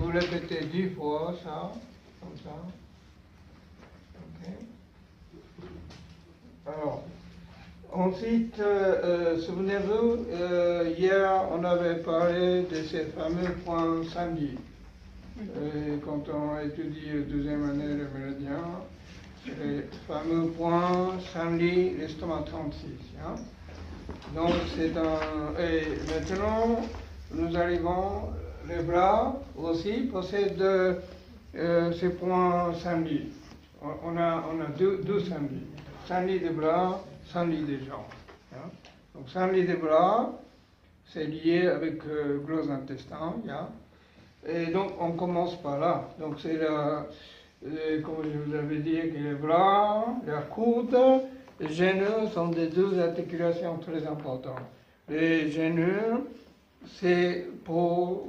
vous répétez 10 fois ça, comme ça. Ok. Alors, ensuite, souvenez-vous, hier on avait parlé de ces fameux points samedi. Quand on étudie la deuxième année de méridien, les fameux points samedi, l'estomac 36. Hein? Donc c'est un. Et maintenant, nous arrivons, les bras aussi possèdent ces points samedi. On a deux samedis. Samedi des bras, samedi des jambes. Hein? Donc samedi des bras, c'est lié avec le gros intestin. Hein? Et donc on commence par là. Donc c'est comme je vous avais dit, que les bras, la coude, les genoux sont des deux articulations très importantes. Les genoux, c'est pour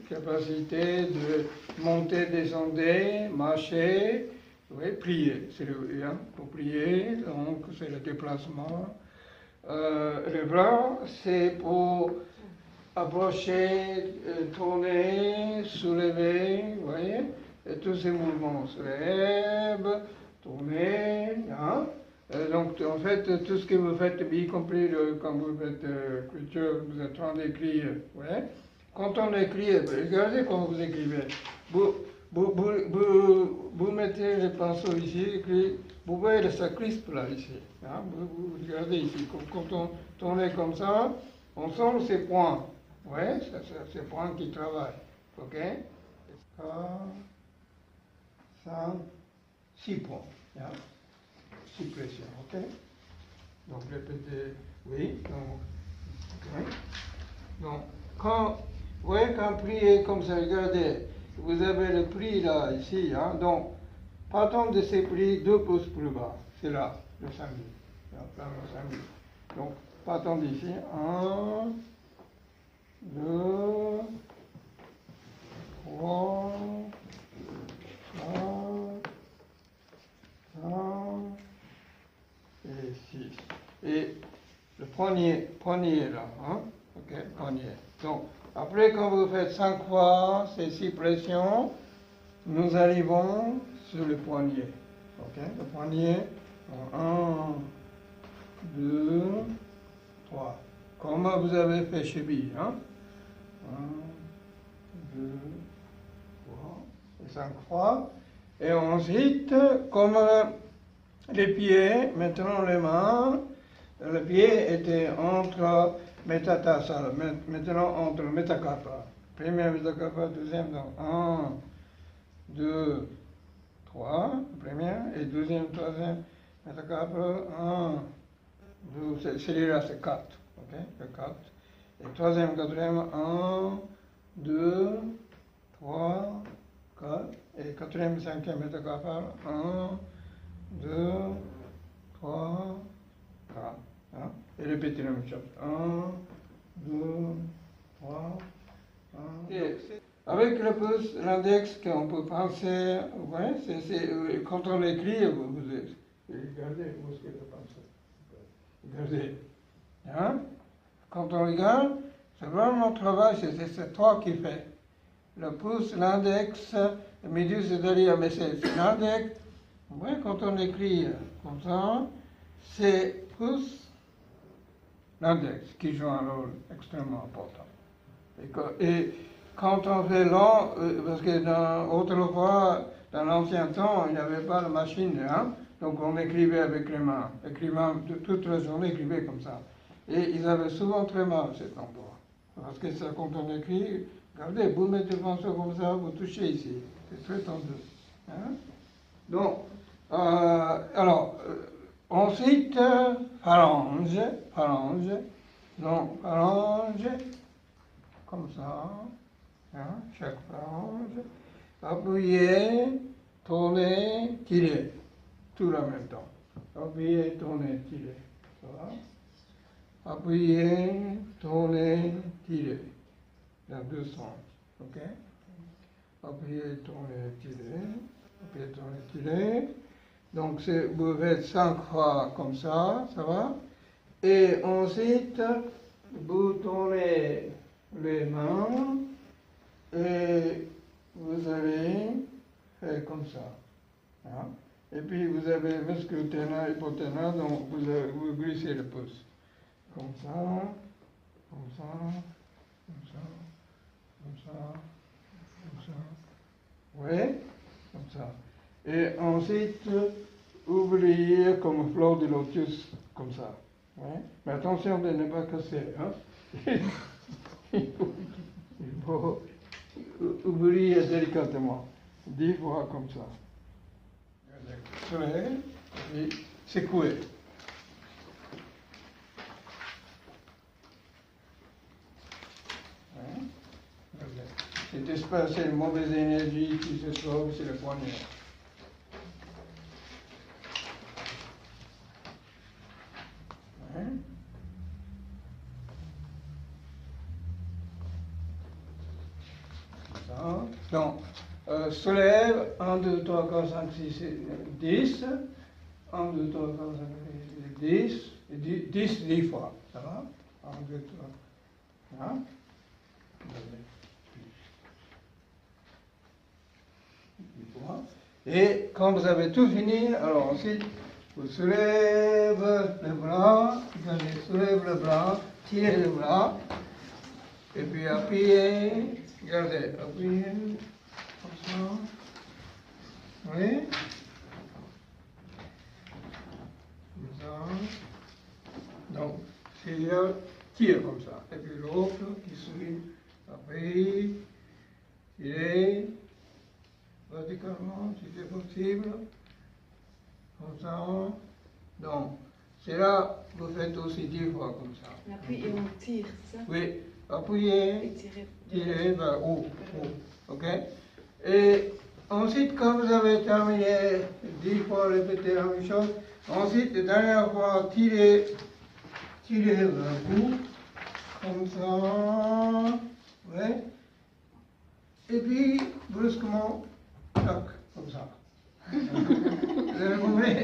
capacité de monter, descendre, marcher, oui, plier. C'est hein, pour plier, donc c'est le déplacement. Les bras, c'est pour approcher, tourner, soulever, vous voyez, et tous ces mouvements se lèvent, tourner, hein. Donc en fait, tout ce que vous faites, y compris quand vous faites culture, vous êtes en train d'écrire, ouais. Quand on écrit, regardez comment vous écrivez. Vous mettez le pinceau ici, vous voyez ça crispe là ici. Hein, vous regardez ici, quand on tourne comme ça, on sent ces points. Ouais, c'est ces points qui travaillent. Ok? 4, 5, 6 points. Yeah? 6 pressions. Ok? Donc répétez. Oui. Donc quand vous voyez quand pliez comme ça, regardez, vous avez le pli là, ici. Hein? Donc partons de ces plis 2 pouces plus bas. C'est là, le samedi. Là, le samedi. Donc partons d'ici. 1, 2, 3, 4, 5 et 6. Et le poignet là, hein? Ok, poignet. Donc, après quand vous faites 5 fois ces 6 pressions, nous arrivons sur le poignet. Ok, le poignet, 1, 2, 3. Comme vous avez fait chez Bi, hein? 1, 2, 3, et 5 fois. Et ensuite, comme les pieds, maintenant les mains, le pied était entre métatarsa, maintenant entre métacarpa. Premier métacarpa, deuxième, donc 1, 2, 3, première, et deuxième, troisième métacarpa, 1, 2, celui-là c'est 4. Ok, le 4. Et troisième, quatrième, 1, 2, 3, 4. Et quatrième, cinquième métacarpal, 1, 2, 3, 4. Hein? Et répétez la même chose. 1, 2, 3, 1. Et avec le pouce, l'index, qu'on peut penser, ouais, c'est quand on écrit, vous regardez où est-ce que vous pensez. Regardez. Hein? Quand on regarde, c'est vraiment le travail, c'est toi qui fais. Le pouce, l'index, le milieu, c'est-à-dire, mais c'est l'index. Ouais, quand on écrit comme ça, c'est pouce, l'index qui joue un rôle extrêmement important. Et quand on fait long, parce que autrefois, dans l'ancien temps, il n'y avait pas de machine, hein? Donc on écrivait avec les mains. Toute la journée, écrivait comme ça. Et ils avaient souvent très mal cet endroit. Parce que ça, quand on écrit, regardez, vous mettez le pinceau comme ça, vous touchez ici. C'est très tendu. Hein? Donc, ensuite, phalange. Donc, phalange, comme ça. Hein? Chaque phalange. Appuyez, tournez, tirez. Tout en même temps. Appuyez, tournez, tirez. Ça va? Appuyez, tournez, tirez. Dans deux sens. Ok? Appuyez, tournez, tirez. Appuyez, tournez, tirez. Donc vous faites 5 fois comme ça va? Et ensuite, vous tournez les mains et ça. Hein. Et puis vous avez le muscle ténor, hypoténor, donc vous glissez le pouce. Comme ça, comme ça, comme ça, comme ça, comme ça. Oui, comme ça. Et ensuite, oubliez comme fleur de lotus, comme ça. Ouais. Mais attention de ne pas casser. Hein. Il faut ouvrir délicatement, 10 fois comme ça. Soleil, et secouer. Hein. Cet espace, c'est une mauvaise énergie qui se trouve sur le poignet. Hein. Donc, soulève, 1, 2, 3, 4, 5, 6, 10. 1, 2, 3, 4, 5, 6, 10, 10 fois. Ça va? 1, 2, 3. Hein? Et quand vous avez tout fini, alors ensuite, vous soulevez le bras, soulevez le bras, tirez le bras, et puis appuyez, regardez, appuyez, comme ça, oui, comme ça, donc, tire comme ça, et puis l'autre qui suit, appuie, tirez, verticalement, si c'est possible, comme ça, donc, c'est là, vous faites aussi 10 fois comme ça. On appuie et on tire, c'est ça? Oui, appuyez, Et tirer. tirez vers haut, ok? Et ensuite, quand vous avez terminé 10 fois répéter la même chose, ensuite, la dernière fois, tirez vers haut, comme ça, ouais. Et puis, brusquement, tac, comme ça. Vous avez compris?